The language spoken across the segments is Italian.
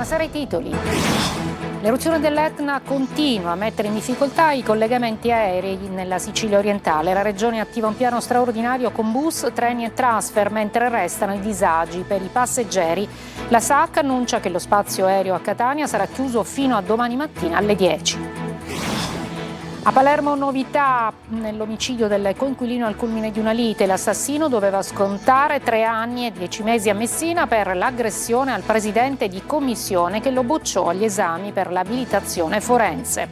Buonasera ai titoli. L'eruzione dell'Etna continua a mettere in difficoltà i collegamenti aerei nella Sicilia orientale. La regione attiva un piano straordinario con bus, treni e transfer, mentre restano i disagi per i passeggeri. La SAC annuncia che lo spazio aereo a Catania sarà chiuso fino a domani mattina alle 10. A Palermo novità nell'omicidio del coinquilino al culmine di una lite. L'assassino doveva scontare 3 anni e 10 mesi a Messina per l'aggressione al presidente di commissione che lo bocciò agli esami per l'abilitazione forense.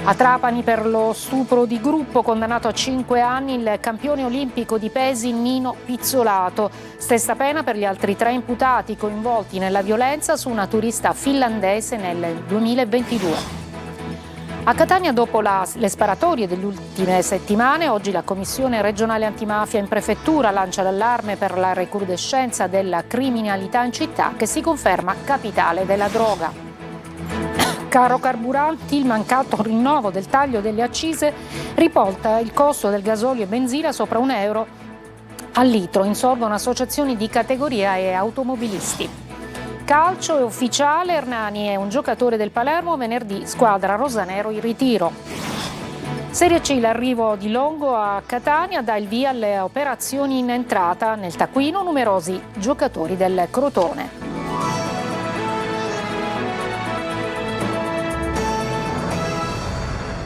A Trapani per lo stupro di gruppo, condannato a 5 anni il campione olimpico di pesi Nino Pizzolato. Stessa pena per gli altri 3 imputati coinvolti nella violenza su una turista finlandese nel 2022. A Catania, dopo le sparatorie delle ultime settimane, oggi la Commissione regionale antimafia in prefettura lancia l'allarme per la recrudescenza della criminalità in città, che si conferma capitale della droga. Caro carburanti, il mancato rinnovo del taglio delle accise riporta il costo del gasolio e benzina sopra €1 al litro. Insorgono associazioni di categoria e automobilisti. Calcio è ufficiale, Hernani è un giocatore del Palermo, venerdì squadra rosanero in ritiro. Serie C, l'arrivo di Longo a Catania dà il via alle operazioni in entrata, nel taccuino numerosi giocatori del Crotone.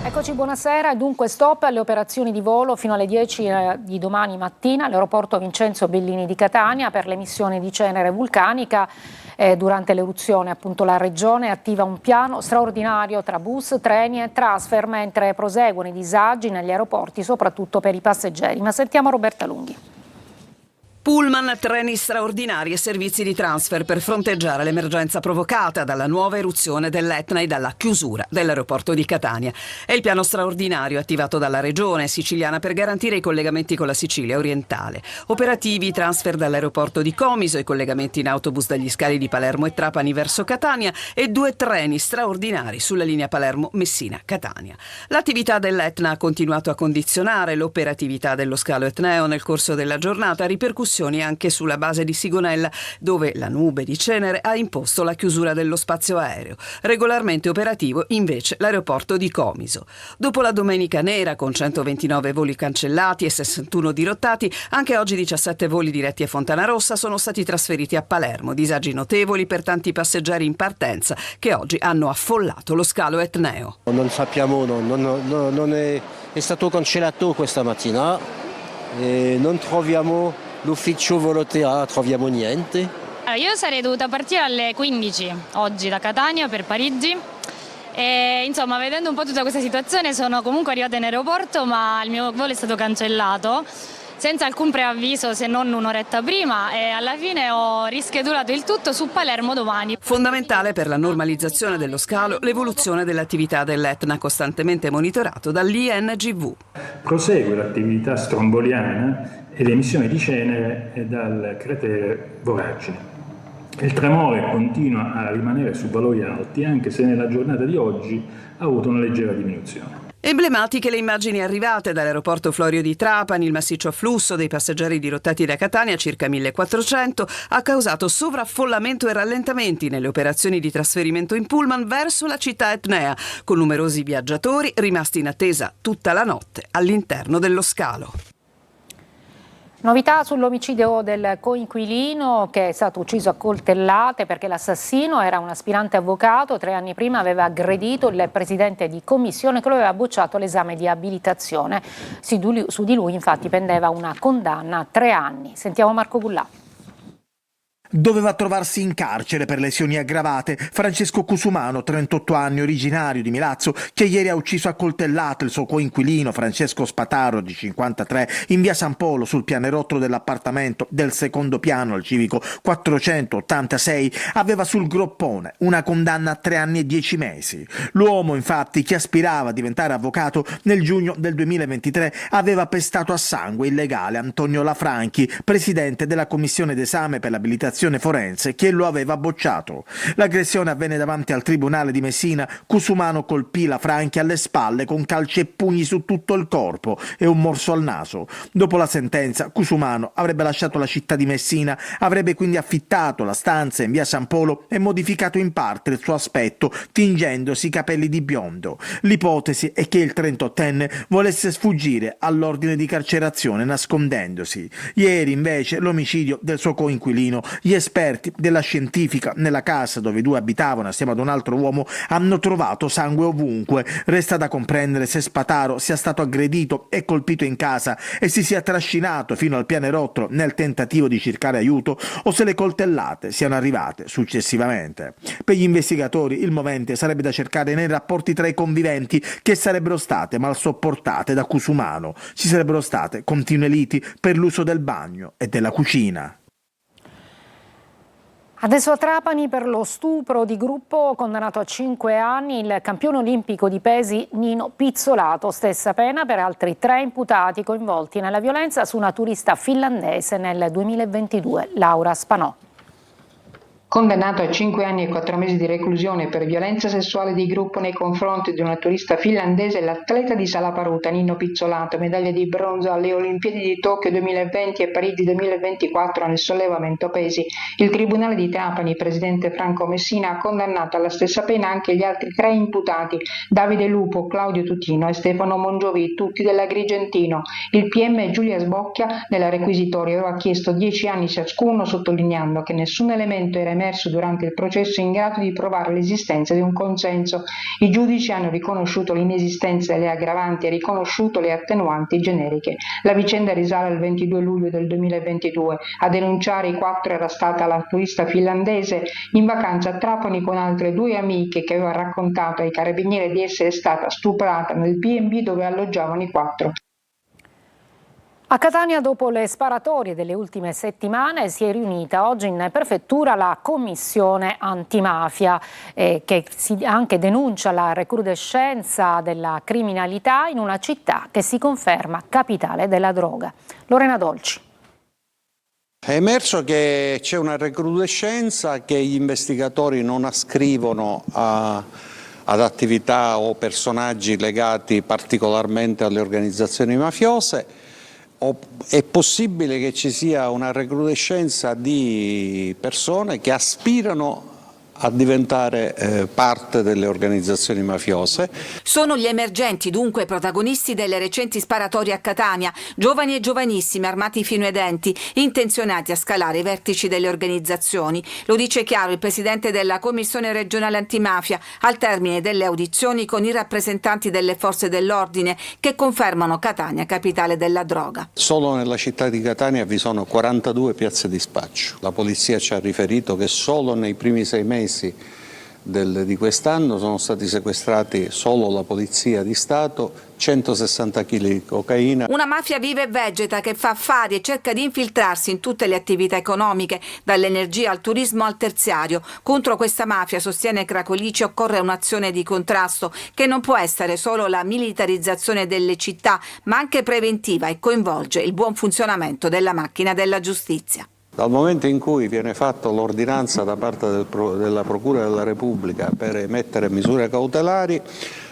Eccoci, buonasera. Dunque stop alle operazioni di volo fino alle 10 di domani mattina all'aeroporto Vincenzo Bellini di Catania per l'emissione di cenere vulcanica. Durante l'eruzione appunto la regione attiva un piano straordinario tra bus, treni e transfer, mentre proseguono i disagi negli aeroporti, soprattutto per i passeggeri. Ma sentiamo Roberta Lunghi. Pullman, treni straordinari e servizi di transfer per fronteggiare l'emergenza provocata dalla nuova eruzione dell'Etna e dalla chiusura dell'aeroporto di Catania. È il piano straordinario attivato dalla regione siciliana per garantire i collegamenti con la Sicilia orientale. Operativi i transfer dall'aeroporto di Comiso, i collegamenti in autobus dagli scali di Palermo e Trapani verso Catania e 2 treni straordinari sulla linea Palermo-Messina-Catania. L'attività dell'Etna ha continuato a condizionare l'operatività dello scalo etneo nel corso della giornata, ripercussioni anche sulla base di Sigonella, dove la nube di cenere ha imposto la chiusura dello spazio aereo. Regolarmente operativo invece l'aeroporto di Comiso. Dopo la domenica nera con 129 voli cancellati e 61 dirottati, anche oggi 17 voli diretti a Fontanarossa sono stati trasferiti a Palermo. Disagi notevoli per tanti passeggeri in partenza che oggi hanno affollato lo scalo etneo. Non sappiamo, non è stato cancellato questa mattina e non troviamo l'ufficio volontà, troviamo niente. Io sarei dovuta partire alle 15 oggi da Catania per Parigi e insomma, vedendo un po' tutta questa situazione, sono comunque arrivata in aeroporto, ma il mio volo è stato cancellato senza alcun preavviso, se non un'oretta prima, e alla fine ho rischedulato il tutto su Palermo domani. Fondamentale per la normalizzazione dello scalo l'evoluzione dell'attività dell'Etna, costantemente monitorato dall'INGV. Prosegue l'attività stromboliana e l'emissione di cenere dal cratere Voragine. Il tremore continua a rimanere su valori alti, anche se nella giornata di oggi ha avuto una leggera diminuzione. Emblematiche le immagini arrivate dall'aeroporto Florio di Trapani. Il massiccio afflusso dei passeggeri dirottati da Catania, circa 1400, ha causato sovraffollamento e rallentamenti nelle operazioni di trasferimento in pullman verso la città etnea, con numerosi viaggiatori rimasti in attesa tutta la notte all'interno dello scalo. Novità sull'omicidio del coinquilino che è stato ucciso a coltellate perché l'assassino era un aspirante avvocato. 3 anni prima aveva aggredito il presidente di commissione che lo aveva bocciato l'esame di abilitazione. Su di lui infatti pendeva una condanna a 3 anni. Sentiamo Marco Bullà. Doveva trovarsi in carcere per lesioni aggravate Francesco Cusumano, 38 anni, originario di Milazzo, che ieri ha ucciso a coltellate il suo coinquilino Francesco Spataro, di 53, in via San Polo, sul pianerottolo dell'appartamento del secondo piano al civico 486. Aveva sul groppone una condanna a 3 anni e 10 mesi. L'uomo, infatti, che aspirava a diventare avvocato, nel giugno del 2023 aveva pestato a sangue illegale Antonio Lafranchi, presidente della commissione d'esame per l'abilitazione investigazione forense che lo aveva bocciato. L'aggressione avvenne davanti al tribunale di Messina. Cusumano colpì la Franchi alle spalle con calci e pugni su tutto il corpo e un morso al naso. Dopo la sentenza, Cusumano avrebbe lasciato la città di Messina, avrebbe quindi affittato la stanza in via San Polo e modificato in parte il suo aspetto, tingendosi i capelli di biondo. L'ipotesi è che il 38enne volesse sfuggire all'ordine di carcerazione nascondendosi. Ieri invece l'omicidio del suo coinquilino. Gli esperti della scientifica nella casa dove i due abitavano assieme ad un altro uomo hanno trovato sangue ovunque. Resta da comprendere se Spataro sia stato aggredito e colpito in casa e si sia trascinato fino al pianerottolo nel tentativo di cercare aiuto o se le coltellate siano arrivate successivamente. Per gli investigatori il movente sarebbe da cercare nei rapporti tra i conviventi che sarebbero state mal sopportate da Cusumano. Ci sarebbero state continue liti per l'uso del bagno e della cucina. Adesso a Trapani per lo stupro di gruppo, condannato a 5 anni il campione olimpico di pesi Nino Pizzolato. Stessa pena per altri 3 imputati coinvolti nella violenza su una turista finlandese nel 2022, Laura Spanò. Condannato a 5 anni e 4 mesi di reclusione per violenza sessuale di gruppo nei confronti di una turista finlandese, l'atleta di sala paruta Nino Pizzolato, medaglia di bronzo alle Olimpiadi di Tokyo 2020 e Parigi 2024 nel sollevamento pesi. Il Tribunale di Trapani, presidente Franco Messina, ha condannato alla stessa pena anche gli altri 3 imputati, Davide Lupo, Claudio Tutino e Stefano Mongiovi, tutti dell'Agrigentino. Il PM Giulia Sbocchia nella requisitoria aveva chiesto 10 anni ciascuno, sottolineando che nessun elemento era emerso durante il processo in grado di provare l'esistenza di un consenso. I giudici hanno riconosciuto l'inesistenza delle aggravanti e riconosciuto le attenuanti generiche. La vicenda risale al 22 luglio del 2022. A denunciare i 4 era stata la turista finlandese in vacanza a Trapani con altre 2 amiche che aveva raccontato ai carabinieri di essere stata stuprata nel B&B dove alloggiavano i 4. A Catania, dopo le sparatorie delle ultime settimane, si è riunita oggi in prefettura la commissione antimafia che anche denuncia la recrudescenza della criminalità in una città che si conferma capitale della droga. Lorena Dolci. È emerso che c'è una recrudescenza che gli investigatori non ascrivono ad attività o personaggi legati particolarmente alle organizzazioni mafiose. È possibile che ci sia una recrudescenza di persone che aspirano a diventare parte delle organizzazioni mafiose. Sono gli emergenti dunque protagonisti delle recenti sparatorie a Catania, giovani e giovanissimi armati fino ai denti, intenzionati a scalare i vertici delle organizzazioni. Lo dice chiaro il presidente della Commissione regionale antimafia al termine delle audizioni con i rappresentanti delle forze dell'ordine che confermano Catania capitale della droga. Solo nella città di Catania vi sono 42 piazze di spaccio. La polizia ci ha riferito che solo nei primi 6 mesi di quest'anno sono stati sequestrati, solo la Polizia di Stato, 160 kg di cocaina. Una mafia viva e vegeta che fa affari e cerca di infiltrarsi in tutte le attività economiche, dall'energia al turismo al terziario. Contro questa mafia, sostiene Cracolici, occorre un'azione di contrasto che non può essere solo la militarizzazione delle città, ma anche preventiva e coinvolge il buon funzionamento della macchina della giustizia. Dal momento in cui viene fatta l'ordinanza da parte della Procura della Repubblica per emettere misure cautelari,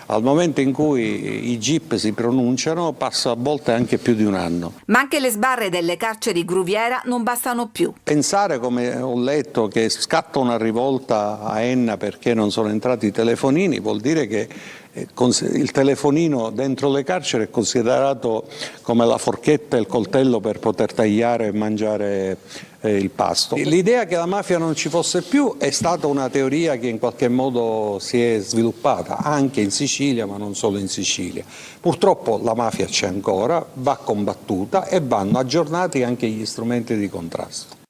al momento in cui i GIP si pronunciano passa a volte anche più di un anno. Ma anche le sbarre delle carceri Gruviera non bastano più. Pensare, come ho letto, che scatta una rivolta a Enna perché non sono entrati i telefonini vuol dire che il telefonino dentro le carceri è considerato come la forchetta e il coltello per poter tagliare e mangiare il pasto. L'idea che la mafia non ci fosse più è stata una teoria che in qualche modo si è sviluppata anche in Sicilia, ma non solo in Sicilia. Purtroppo la mafia c'è ancora, va combattuta e vanno aggiornati anche gli strumenti di contrasto.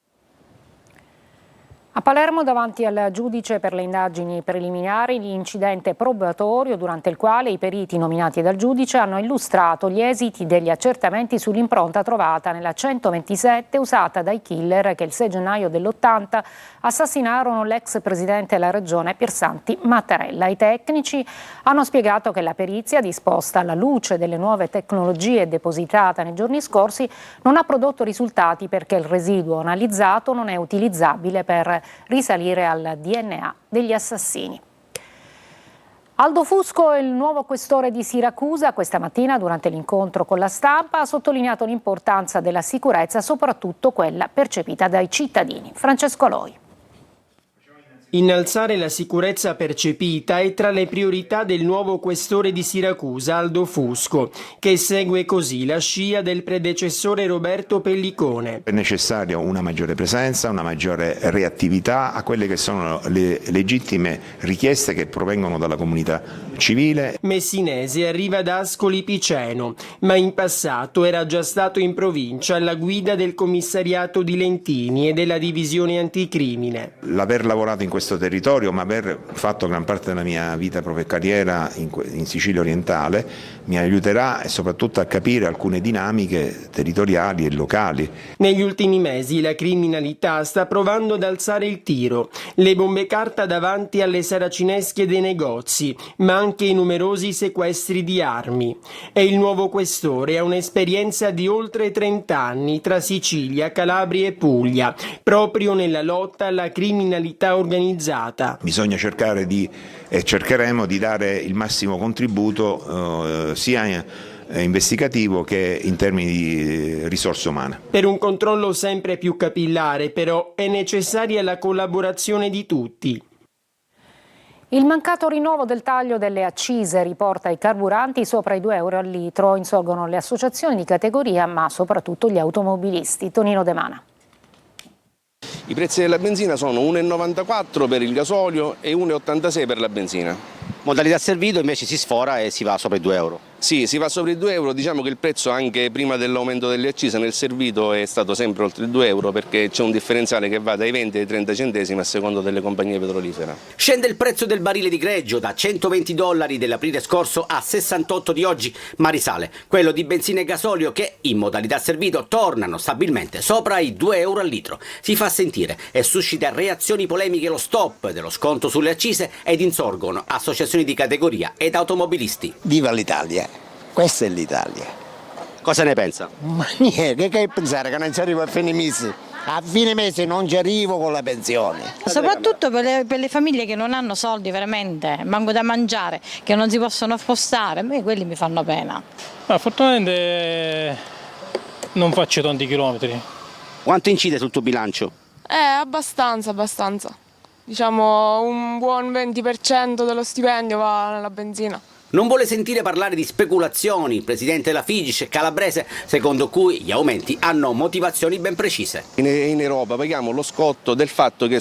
A Palermo, davanti al giudice per le indagini preliminari, l'incidente probatorio durante il quale i periti nominati dal giudice hanno illustrato gli esiti degli accertamenti sull'impronta trovata nella 127 usata dai killer che il 6 gennaio dell'80 assassinarono l'ex presidente della regione Piersanti Mattarella. I tecnici hanno spiegato che la perizia, disposta alla luce delle nuove tecnologie depositata nei giorni scorsi, non ha prodotto risultati perché il residuo analizzato non è utilizzabile per risalire al DNA degli assassini. Aldo Fusco, il nuovo questore di Siracusa, questa mattina durante l'incontro con la stampa ha sottolineato l'importanza della sicurezza, soprattutto quella percepita dai cittadini. Francesco Loi. Innalzare la sicurezza percepita è tra le priorità del nuovo questore di Siracusa, Aldo Fusco, che segue così la scia del predecessore Roberto Pellicone. È necessario una maggiore presenza, una maggiore reattività a quelle che sono le legittime richieste che provengono dalla comunità civile. Messinese arriva da Ascoli Piceno, ma in passato era già stato in provincia alla guida del commissariato di Lentini e della divisione anticrimine. L'aver lavorato in questo territorio, ma aver fatto gran parte della mia vita proprio carriera in Sicilia orientale, mi aiuterà soprattutto a capire alcune dinamiche territoriali e locali. Negli ultimi mesi la criminalità sta provando ad alzare il tiro. Le bombe carta davanti alle saracinesche dei negozi, ma anche i numerosi sequestri di armi. E il nuovo questore ha un'esperienza di oltre 30 anni tra Sicilia, Calabria e Puglia, proprio nella lotta alla criminalità organizzata. Bisogna cercare e cercheremo di dare il massimo contributo sia investigativo che in termini di risorse umane. Per un controllo sempre più capillare, però, è necessaria la collaborazione di tutti. Il mancato rinnovo del taglio delle accise riporta i carburanti sopra i 2 euro al litro. Insorgono le associazioni di categoria, ma soprattutto gli automobilisti. Tonino De Mana. I prezzi della benzina sono 1,94 per il gasolio e 1,86 per la benzina. Modalità servito invece si sfora e si va sopra i 2 euro. Sì, si va sopra i 2 euro, diciamo che il prezzo anche prima dell'aumento delle accise nel servito è stato sempre oltre i 2 euro perché c'è un differenziale che va dai 20 ai 30 centesimi a seconda delle compagnie petrolifere. Scende il prezzo del barile di greggio da $120 dell'aprile scorso a 68 di oggi, ma risale quello di benzina e gasolio che in modalità servito tornano stabilmente sopra i 2 euro al litro. Si fa sentire e suscita reazioni polemiche lo stop dello sconto sulle accise ed insorgono associazioni di categoria ed automobilisti. Viva l'Italia! Questa è l'Italia. Cosa ne pensa? Ma niente, che pensare che non ci arrivo a fine mese? A fine mese non ci arrivo con la pensione. Soprattutto per le famiglie che non hanno soldi veramente, manco da mangiare, che non si possono spostare, a me quelli mi fanno pena. Ma fortunatamente non faccio tanti chilometri. Quanto incide sul tuo bilancio? Abbastanza. Diciamo un buon 20% dello stipendio va nella benzina. Non vuole sentire parlare di speculazioni il presidente della Fidic calabrese, secondo cui gli aumenti hanno motivazioni ben precise. In Europa paghiamo lo scotto del fatto che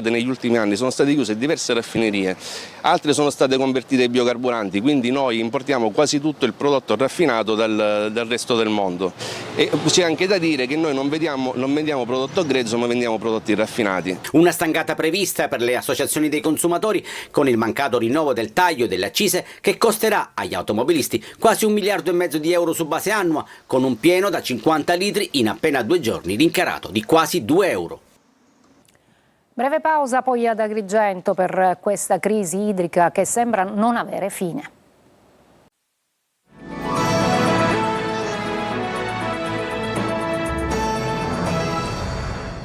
negli ultimi anni sono state chiuse diverse raffinerie, altre sono state convertite ai biocarburanti, quindi noi importiamo quasi tutto il prodotto raffinato dal resto del mondo. E c'è anche da dire che noi non vendiamo prodotto grezzo, ma vendiamo prodotti raffinati. Una stangata prevista per le associazioni dei consumatori con il mancato rinnovo del taglio delle accise che costerà agli automobilisti quasi 1,5 miliardi di euro su base annua, con un pieno da 50 litri in appena 2 giorni, rincarato di quasi 2 euro. Breve pausa poi ad Agrigento per questa crisi idrica che sembra non avere fine.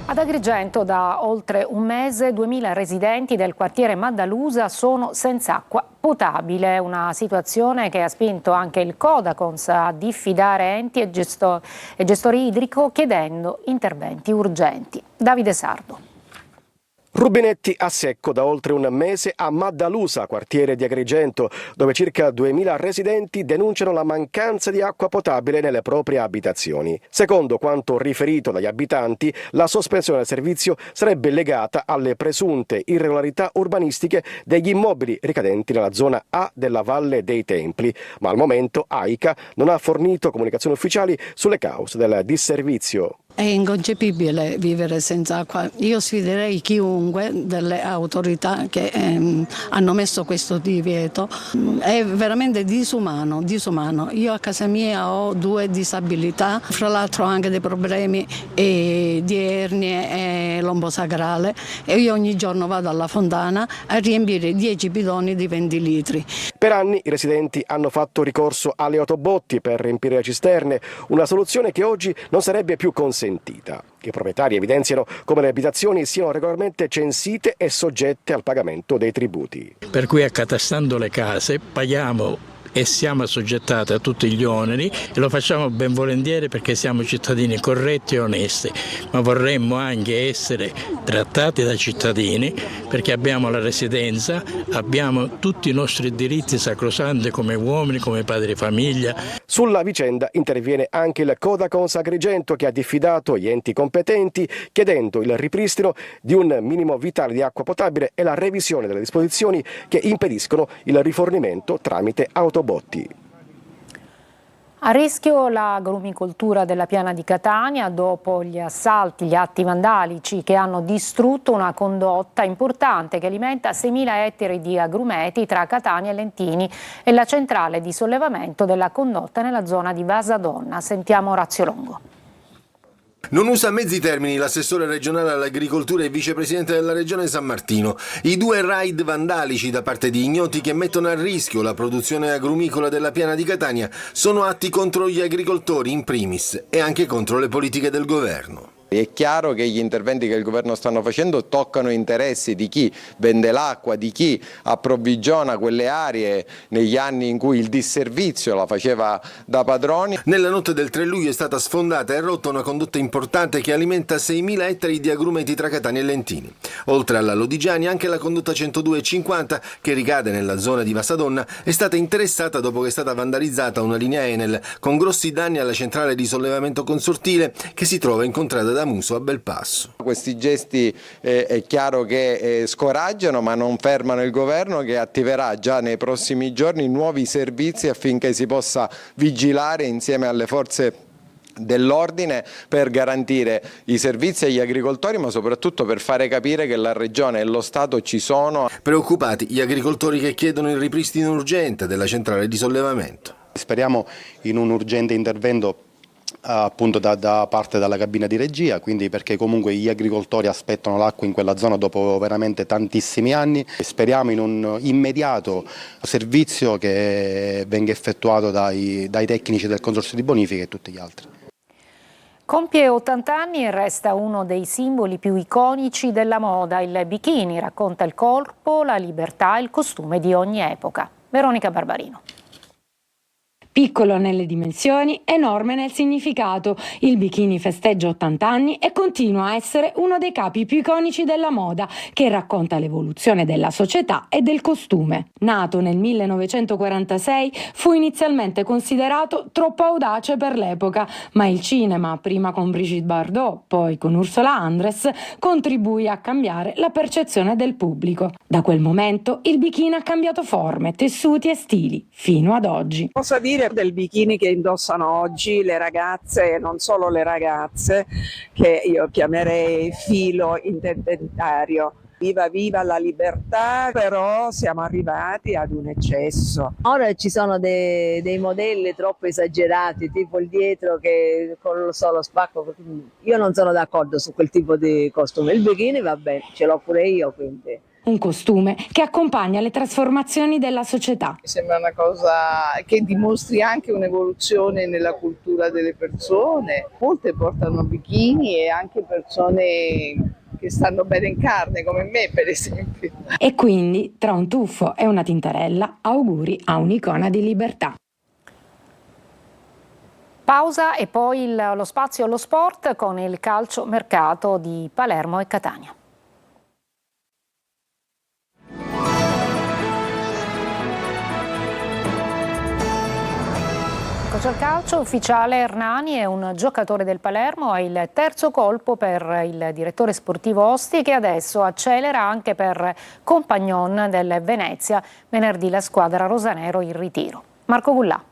Ad Agrigento da oltre un mese 2000 residenti del quartiere Maddalusa sono senza acqua potabile, una situazione che ha spinto anche il Codacons a diffidare enti e gestori idrico chiedendo interventi urgenti. Davide Sardo. Rubinetti a secco da oltre un mese a Maddalusa, quartiere di Agrigento, dove circa 2000 residenti denunciano la mancanza di acqua potabile nelle proprie abitazioni. Secondo quanto riferito dagli abitanti, la sospensione del servizio sarebbe legata alle presunte irregolarità urbanistiche degli immobili ricadenti nella zona A della Valle dei Templi, ma al momento AICA non ha fornito comunicazioni ufficiali sulle cause del disservizio. È inconcepibile vivere senza acqua. Io sfiderei chiunque delle autorità che hanno messo questo divieto. È veramente disumano. Io a casa mia ho 2 disabilità, fra l'altro ho anche dei problemi di ernie e lombo sacrale e io ogni giorno vado alla fontana a riempire 10 bidoni di 20 litri. Per anni i residenti hanno fatto ricorso alle autobotti per riempire le cisterne, una soluzione che oggi non sarebbe più consentita. I proprietari evidenziano come le abitazioni siano regolarmente censite e soggette al pagamento dei tributi. Per cui accatastando le case paghiamo e siamo assoggettati a tutti gli oneri e lo facciamo ben volentieri perché siamo cittadini corretti e onesti, ma vorremmo anche essere trattati da cittadini perché abbiamo la residenza, abbiamo tutti i nostri diritti sacrosanti come uomini, come padri di famiglia. Sulla vicenda interviene anche il Codacons Agrigento che ha diffidato gli enti competenti chiedendo il ripristino di un minimo vitale di acqua potabile e la revisione delle disposizioni che impediscono il rifornimento tramite autobotti. A rischio l'agrumicoltura della Piana di Catania dopo gli assalti, gli atti vandalici che hanno distrutto una condotta importante che alimenta 6.000 ettari di agrumeti tra Catania e Lentini e la centrale di sollevamento della condotta nella zona di Vasadonna. Sentiamo Orazio Longo. Non usa mezzi termini l'assessore regionale all'agricoltura e vicepresidente della regione San Martino. I 2 raid vandalici da parte di ignoti che mettono a rischio la produzione agrumicola della Piana di Catania sono atti contro gli agricoltori in primis e anche contro le politiche del governo. È chiaro che gli interventi che il governo stanno facendo toccano interessi di chi vende l'acqua, di chi approvvigiona quelle aree negli anni in cui il disservizio la faceva da padroni. Nella notte del 3 luglio è stata sfondata e rotta una condotta importante che alimenta 6.000 ettari di agrumeti tra Catania e Lentini. Oltre alla Lodigiani anche la condotta 102,50 che ricade nella zona di Vasadonna è stata interessata dopo che è stata vandalizzata una linea Enel con grossi danni alla centrale di sollevamento consortile che si trova in contrada da Muso a Belpasso. Questi gesti è chiaro che scoraggiano ma non fermano il governo che attiverà già nei prossimi giorni nuovi servizi affinché si possa vigilare insieme alle forze dell'ordine per garantire i servizi agli agricoltori ma soprattutto per fare capire che la regione e lo Stato ci sono. Preoccupati gli agricoltori che chiedono il ripristino urgente della centrale di sollevamento. Speriamo in un urgente intervento appunto da parte della cabina di regia, quindi perché comunque gli agricoltori aspettano l'acqua in quella zona dopo veramente tantissimi anni. Speriamo in un immediato servizio che venga effettuato dai tecnici del Consorzio di Bonifica e tutti gli altri. Compie 80 anni e resta uno dei simboli più iconici della moda. Il bikini racconta il corpo, la libertà e il costume di ogni epoca. Veronica Barbarino. Piccolo nelle dimensioni, enorme nel significato, il bikini festeggia 80 anni e continua a essere uno dei capi più iconici della moda, che racconta l'evoluzione della società e del costume. Nato nel 1946, fu inizialmente considerato troppo audace per l'epoca, ma il cinema, prima con Brigitte Bardot, poi con Ursula Andress, contribuì a cambiare la percezione del pubblico. Da quel momento il bikini ha cambiato forme, tessuti e stili, fino ad oggi. Posso dire del bikini che indossano oggi le ragazze e non solo le ragazze, che io chiamerei filo interdentario. Viva viva la libertà, però siamo arrivati ad un eccesso. Ora ci sono dei modelli troppo esagerati, tipo il dietro che con lo solo spacco. Io non sono d'accordo su quel tipo di costume. Il bikini va bene, ce l'ho pure io, quindi. Un costume che accompagna le trasformazioni della società. Sembra una cosa che dimostri anche un'evoluzione nella cultura delle persone. Molte portano bikini e anche persone che stanno bene in carne, come me per esempio. E quindi, tra un tuffo e una tintarella, auguri a un'icona di libertà. Pausa e poi lo spazio allo sport con il calciomercato di Palermo e Catania. Eccoci al calcio, ufficiale Hernani è un giocatore del Palermo, è il terzo colpo per il direttore sportivo Osti che adesso accelera anche per Compagnon del Venezia, venerdì la squadra rosanero in ritiro. Marco Gullà.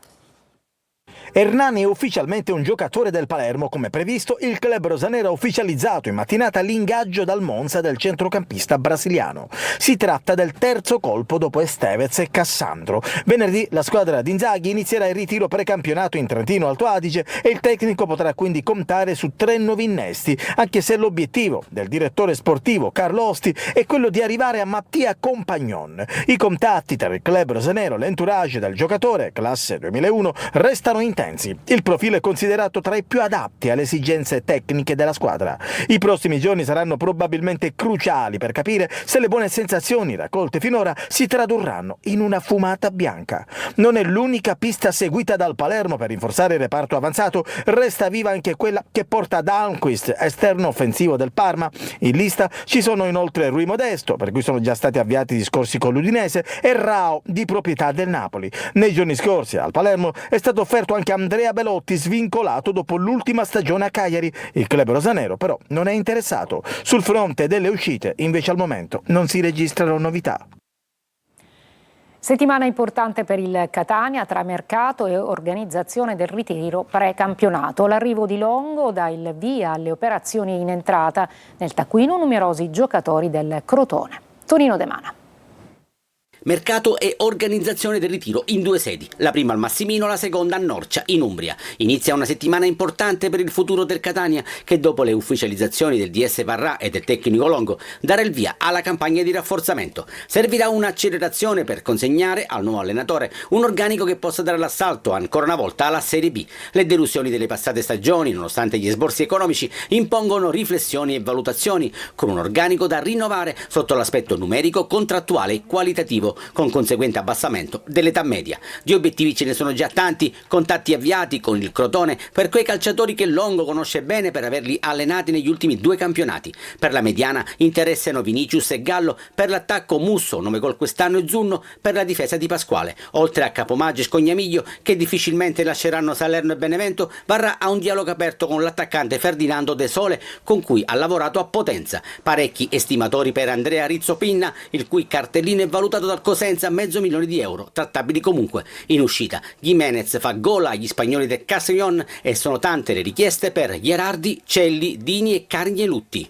Hernani è ufficialmente un giocatore del Palermo, come previsto. Il club rosanero ha ufficializzato in mattinata l'ingaggio dal Monza del centrocampista brasiliano. Si tratta del terzo colpo dopo Estevez e Cassandro. Venerdì la squadra di Inzaghi inizierà il ritiro precampionato in Trentino Alto Adige e il tecnico potrà quindi contare su 3 nuovi innesti, anche se l'obiettivo del direttore sportivo Carlo Osti è quello di arrivare a Mattia Compagnon. I contatti tra il club rosanero e l'entourage del giocatore, classe 2001, restano intensi. Il profilo è considerato tra i più adatti alle esigenze tecniche della squadra. I prossimi giorni saranno probabilmente cruciali per capire se le buone sensazioni raccolte finora si tradurranno in una fumata bianca. Non è l'unica pista seguita dal Palermo per rinforzare il reparto avanzato, resta viva anche quella che porta ad Almquist, esterno offensivo del Parma. In lista ci sono inoltre Rui Modesto, per cui sono già stati avviati discorsi con l'Udinese, e Rao, di proprietà del Napoli. Nei giorni scorsi al Palermo è stato offerto anche Andrea Belotti, svincolato dopo l'ultima stagione a Cagliari. Il club rosanero però non è interessato. Sul fronte delle uscite invece al momento non si registrano novità. Settimana importante per il Catania tra mercato e organizzazione del ritiro pre-campionato. L'arrivo di Longo dà il via alle operazioni in entrata. Nel taccuino numerosi giocatori del Crotone. Tonino De Mana. Mercato e organizzazione del ritiro in 2 sedi, la prima al Massimino, la seconda a Norcia, in Umbria. Inizia una settimana importante per il futuro del Catania, che dopo le ufficializzazioni del DS Parrà e del tecnico Longo darà il via alla campagna di rafforzamento. Servirà un'accelerazione per consegnare al nuovo allenatore un organico che possa dare l'assalto ancora una volta alla Serie B. Le delusioni delle passate stagioni, nonostante gli sborsi economici, impongono riflessioni e valutazioni, con un organico da rinnovare sotto l'aspetto numerico, contrattuale e qualitativo, con conseguente abbassamento dell'età media. Di obiettivi ce ne sono già tanti, contatti avviati con il Crotone per quei calciatori che Longo conosce bene per averli allenati negli ultimi 2 campionati. Per la mediana interessano Vinicius e Gallo, per l'attacco Musso, nome gol quest'anno, e Zunno, per la difesa di Pasquale. Oltre a Capomaggio e Scognamiglio, che difficilmente lasceranno Salerno e Benevento, Varrà ha un dialogo aperto con l'attaccante Ferdinando De Sole, con cui ha lavorato a Potenza. Parecchi estimatori per Andrea Rizzopinna, il cui cartellino è valutato dal Cosenza a €500.000, trattabili comunque in uscita. Gimenez fa gol agli spagnoli del Castellón e sono tante le richieste per Gherardi, Celli, Dini e Cargnelutti.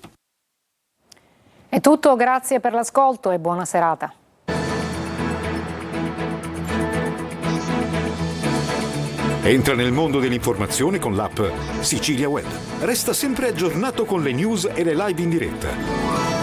È tutto, grazie per l'ascolto e buona serata. Entra nel mondo dell'informazione con l'app Sicilia Web. Resta sempre aggiornato con le news e le live in diretta.